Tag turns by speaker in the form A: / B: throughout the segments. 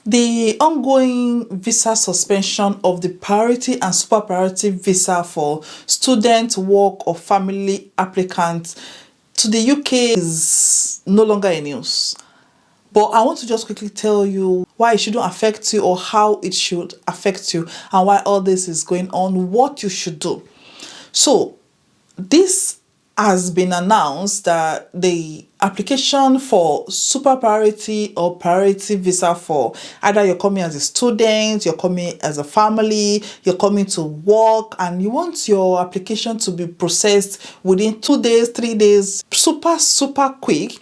A: The ongoing visa suspension of the priority and super priority visa for student, work, or family applicants to the UK is no longer in news. But I want to just quickly tell you why it shouldn't affect you or how it should affect you and why all this is going on, what you should do. So, this has been announced that the application for super priority or priority visa for either you're coming as a student, you're coming as a family, you're coming to work, and you want your application to be processed within 2 days, 3 days, super quick.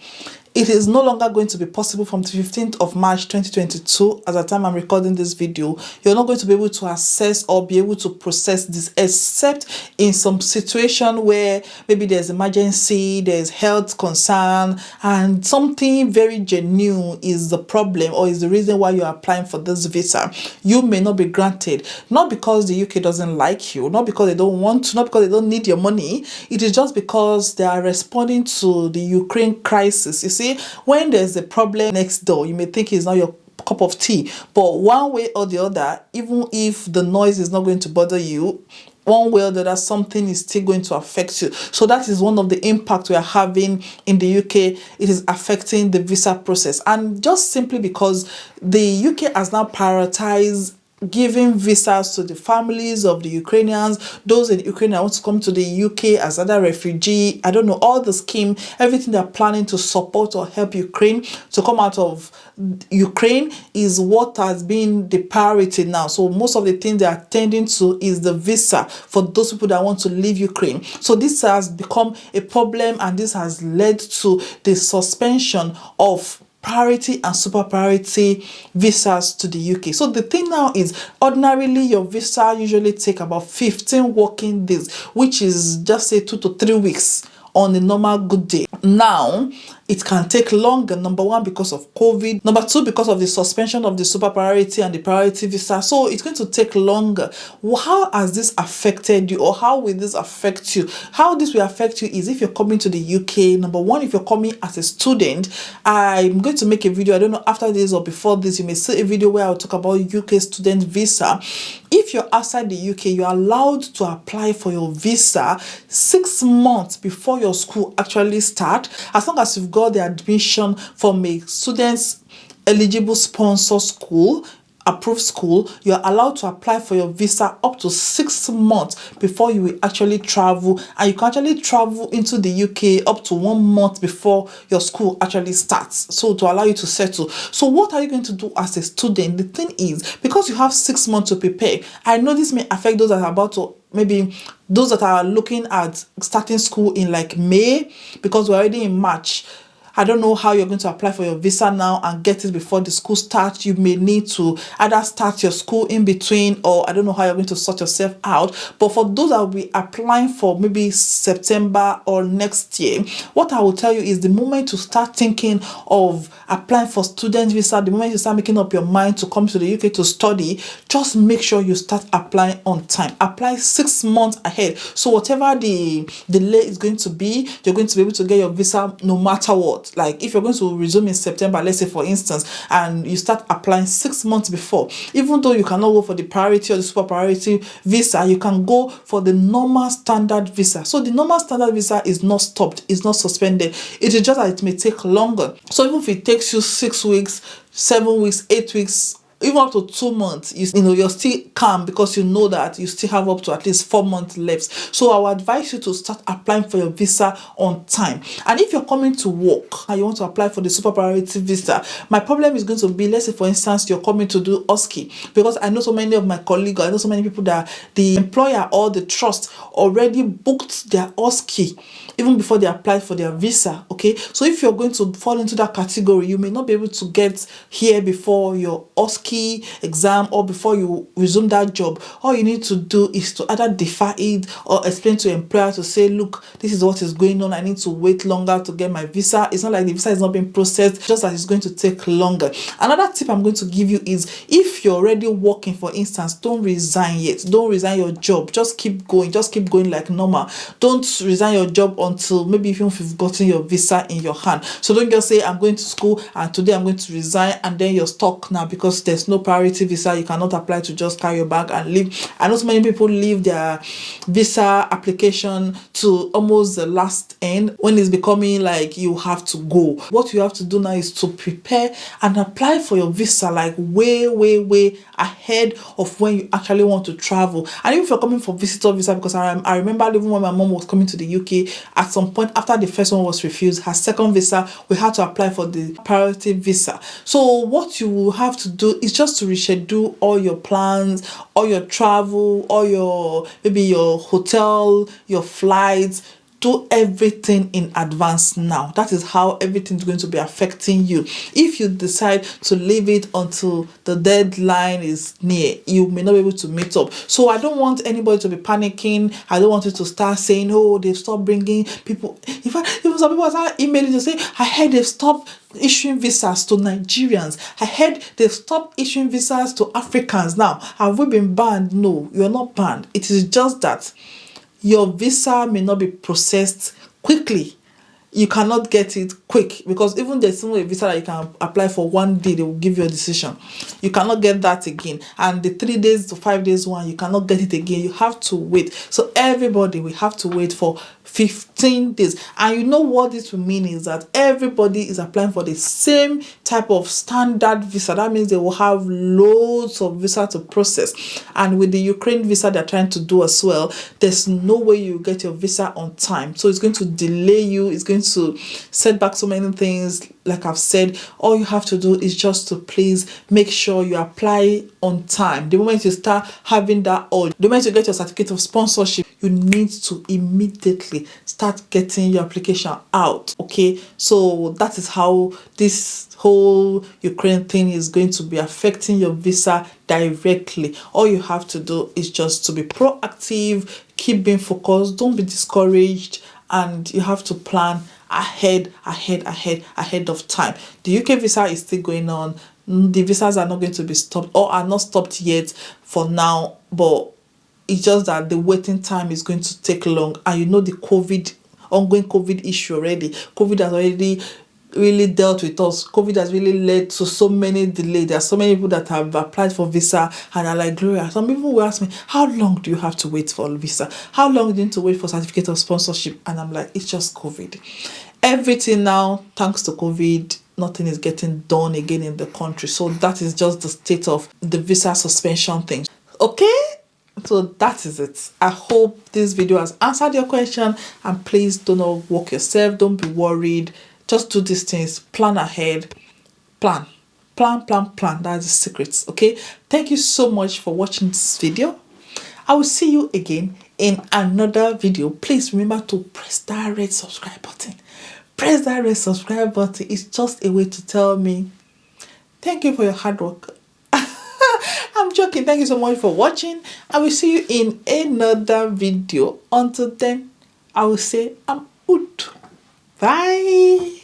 A: It is no longer going to be possible from the 15th of March 2022. At the time I'm recording this video, you're not going to be able to access or be able to process this except in some situation where maybe there's emergency, there's health concern, and something very genuine is the problem or is the reason why you're applying for this visa. You may not be granted, not because the UK doesn't like you, not because they don't want to, not because they don't need your money. It is just because they are responding to the Ukraine crisis. You see, when there's a problem next door, you may think it's not your cup of tea, but one way or the other, even if the noise is not going to bother you, one way or the other, something is still going to affect you. So that is one of the impacts we are having in the UK. It is affecting the visa process, and just simply because the UK has now prioritized giving visas to the families of the Ukrainians, those in Ukraine that want to come to the UK as other refugee. I don't know, all the scheme, everything they're planning to support or help Ukraine to come out of Ukraine is what has been the priority now. So most of the things they're attending to is the visa for those people that want to leave Ukraine. So this has become a problem, and this has led to the suspension of priority and super priority visas to the UK. So the thing now is, ordinarily your visa usually take about 15 working days, which is just say 2 to 3 weeks on a normal good day. Now it can take longer, number one, because of COVID, number two, because of the suspension of the super priority and the priority visa. So it's going to take longer. How has this affected you, or how will this affect you? How this will affect you is if you're coming to the UK, number one, if you're coming as a student, I'm going to make a video, I don't know, after this or before this, you may see a video where I'll talk about UK student visa. If you're outside the UK, you're allowed to apply for your visa 6 months before your school actually start, as long as you've got the admission from a student's eligible sponsor school, approved school. You're allowed to apply for your visa up to 6 months before you will actually travel, and you can actually travel into the UK up to 1 month before your school actually starts, so to allow you to settle. So what are you going to do as a student? The thing is, because you have 6 months to prepare, I know this may affect those that are about to, maybe those that are looking at starting school in like May, because we're already in March. I don't know how you're going to apply for your visa now and get it before the school starts. You may need to either start your school in between, or I don't know how you're going to sort yourself out. But for those that will be applying for maybe September or next year, what I will tell you is the moment to start thinking of applying for student visa, the moment you start making up your mind to come to the UK to study, just make sure you start applying on time. Apply 6 months ahead. So whatever the delay is going to be, you're going to be able to get your visa no matter what. Like if you're going to resume in September, let's say for instance, and you start applying 6 months before, even though you cannot go for the priority or the super priority visa, you can go for the normal standard visa. So the normal standard visa is not stopped, it's not suspended. It is just that it may take longer. So even if it takes you 6 weeks, 7 weeks, 8 weeks, even up to 2 months, you know, you're still calm because you know that you still have up to at least 4 months left. So I would advise you to start applying for your visa on time. And if you're coming to work and you want to apply for the super priority visa, my problem is going to be, let's say for instance, you're coming to do OSCE, because I know so many of my colleagues, I know so many people that the employer or the trust already booked their OSCE even before they applied for their visa. Okay, so if you're going to fall into that category, you may not be able to get here before your OSCE exam or before you resume that job. All you need to do is to either defer it or explain to your employer to say, look, this is what is going on, I need to wait longer to get my visa. It's not like the visa is not being processed, just that it's going to take longer. Another tip I'm going to give you is, if you're already working, for instance, don't resign yet. Don't resign your job. Just keep going like normal. Don't resign your job until maybe even if you've gotten your visa in your hand. So don't just say, I'm going to school and today I'm going to resign, and then you're stuck now because there's there's no priority visa. You cannot apply to just carry your bag and leave. I know so many people leave their visa application to almost the last end when it's becoming like you have to go. What you have to do now is to prepare and apply for your visa like way ahead of when you actually want to travel. And even if you're coming for visitor visa, because I remember even when my mom was coming to the UK, at some point after the first one was refused, her second visa, we had to apply for the priority visa. So what you will have to do is just to reschedule all your plans, all your travel, all your maybe your hotel, your flights. Do everything in advance now. That is how everything's going to be affecting you. If you decide to leave it until the deadline is near, you may not be able to meet up. So I don't want anybody to be panicking. I don't want you to start saying, oh, they've stopped bringing people. In fact, even some people are emailing to say, I heard they've stopped issuing visas to Nigerians. I heard they've stopped issuing visas to Africans. Now, have we been banned? No, you're not banned. It is just that your visa may not be processed quickly. You cannot get it quick, because even there's a visa that you can apply for one day, they will give you a decision. You cannot get that again. And the 3 days to 5 days one, you cannot get it again. You have to wait. So everybody will have to wait for 15 days. And you know what this will mean is that everybody is applying for the same type of standard visa. That means they will have loads of visa to process. And with the Ukraine visa they're trying to do as well, there's no way you get your visa on time. So it's going to delay you. It's going to set back so many things. Like I've said, all you have to do is just to please make sure you apply on time. The moment you start having that urge, the moment you get your certificate of sponsorship, you need to immediately start getting your application out. Okay, so that is how this whole Ukraine thing is going to be affecting your visa directly. All you have to do is just to be proactive, keep being focused, don't be discouraged, and you have to plan ahead of time. The UK visa is still going on. The visas are not going to be stopped, or are not stopped yet for now, but it's just that the waiting time is going to take long. And you know the ongoing COVID issue already. COVID has already really dealt with us. COVID has really led to so many delays. There are so many people that have applied for visa and are like, Gloria, some people will ask me, how long do you have to wait for a visa? How long do you need to wait for certificate of sponsorship? And I'm like, it's just COVID. Everything now, thanks to COVID, nothing is getting done again in the country. So that is just the state of the visa suspension thing. Okay? So that is it. I hope this video has answered your question, and please do not work yourself. Don't be worried. Just do these things. Plan ahead. Plan. That's the secrets. Okay? Thank you so much for watching this video. I will see you again in another video. Please remember to press that red subscribe button. Press that red subscribe button. It's just a way to tell me thank you for your hard work. I'm joking. Thank you so much for watching. I will see you in another video. Until then, I will say I'm out. Bye.